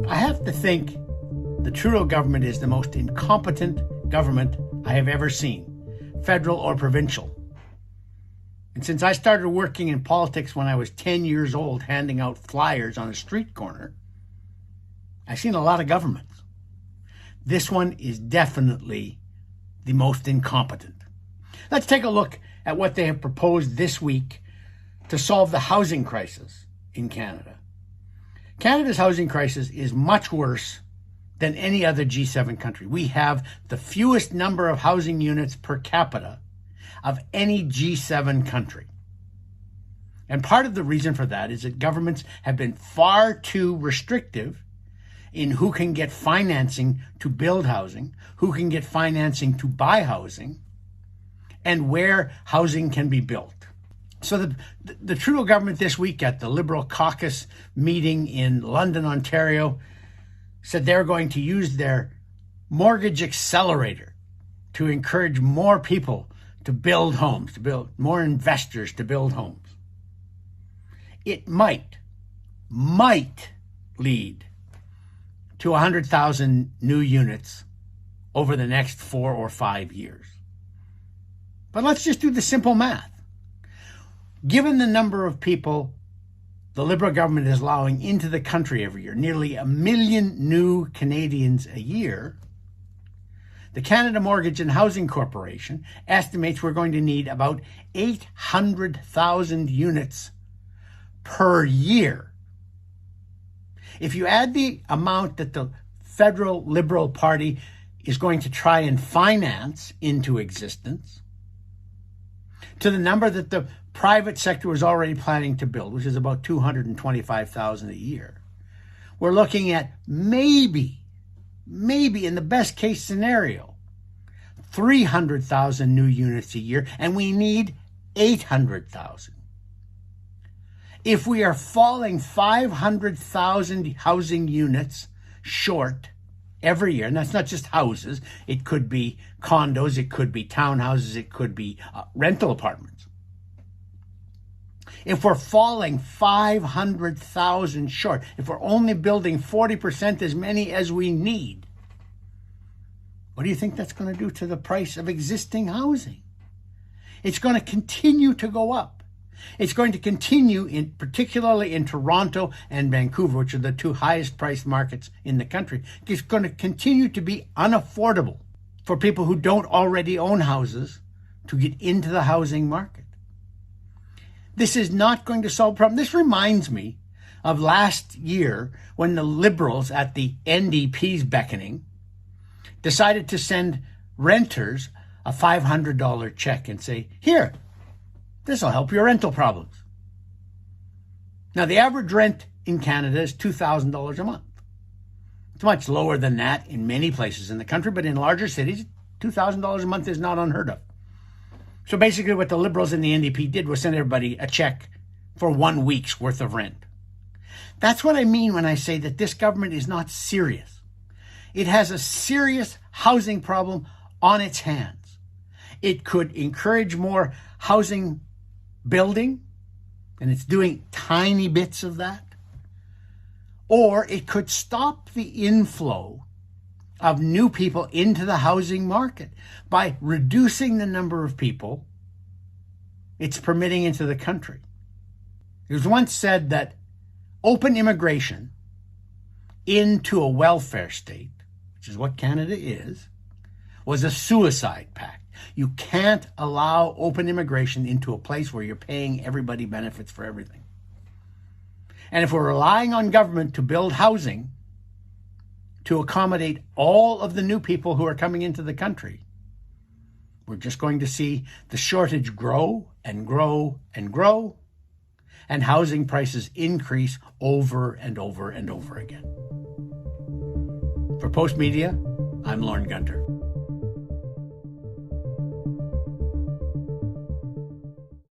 I have to think the Trudeau government is the most incompetent government I have ever seen, federal or provincial. And since I started working in politics when I was 10 years old, handing out flyers on a street corner, I've seen a lot of governments. This one is definitely the most incompetent. Let's take a look at what they have proposed this week to solve the housing crisis in Canada. Canada's housing crisis is much worse than any other G7 country. We have the fewest number of housing units per capita of any G7 country. And part of the reason for that is that governments have been far too restrictive in who can get financing to build housing, who can get financing to buy housing, and where housing can be built. So the Trudeau government this week at the Liberal caucus meeting in London, Ontario, said they're going to use their mortgage accelerator to encourage more people to build homes, to build more investors to build homes. It might lead to 100,000 new units over the next 4 or 5 years. But let's just do the simple math. Given the number of people the Liberal government is allowing into the country every year, nearly 1 million new Canadians a year, the Canada Mortgage and Housing Corporation estimates we're going to need about 800,000 units per year. If you add the amount that the federal Liberal Party is going to try and finance into existence to the number that the private sector was already planning to build, which is about 225,000 a year, we're looking at maybe in the best case scenario, 300,000 new units a year, and we need 800,000. If we are falling 500,000 housing units short every year, and that's not just houses, it could be condos, it could be townhouses, it could be rental apartments. If we're falling 500,000 short, if we're only building 40% as many as we need, what do you think that's going to do to the price of existing housing? It's going to continue to go up. It's going to continue, particularly in Toronto and Vancouver, which are the two highest priced markets in the country. It's going to continue to be unaffordable for people who don't already own houses to get into the housing market. This is not going to solve the problem. This reminds me of last year when the Liberals, at the NDP's beckoning, decided to send renters a $500 check and say, here, this will help your rental problems. Now, the average rent in Canada is $2,000 a month. It's much lower than that in many places in the country, but in larger cities, $2,000 a month is not unheard of. So basically what the Liberals and the NDP did was send everybody a check for 1 week's worth of rent. That's what I mean when I say that this government is not serious. It has a serious housing problem on its hands. It could encourage more housing building, and it's doing tiny bits of that. Or it could stop the inflow of new people into the housing market by reducing the number of people it's permitting into the country. It was once said that open immigration into a welfare state, which is what Canada is, was a suicide pact. You can't allow open immigration into a place where you're paying everybody benefits for everything. And if we're relying on government to build housing to accommodate all of the new people who are coming into the country, we're just going to see the shortage grow and grow and grow, and housing prices increase over and over and over again. For Post Media, I'm Lorne Gunter.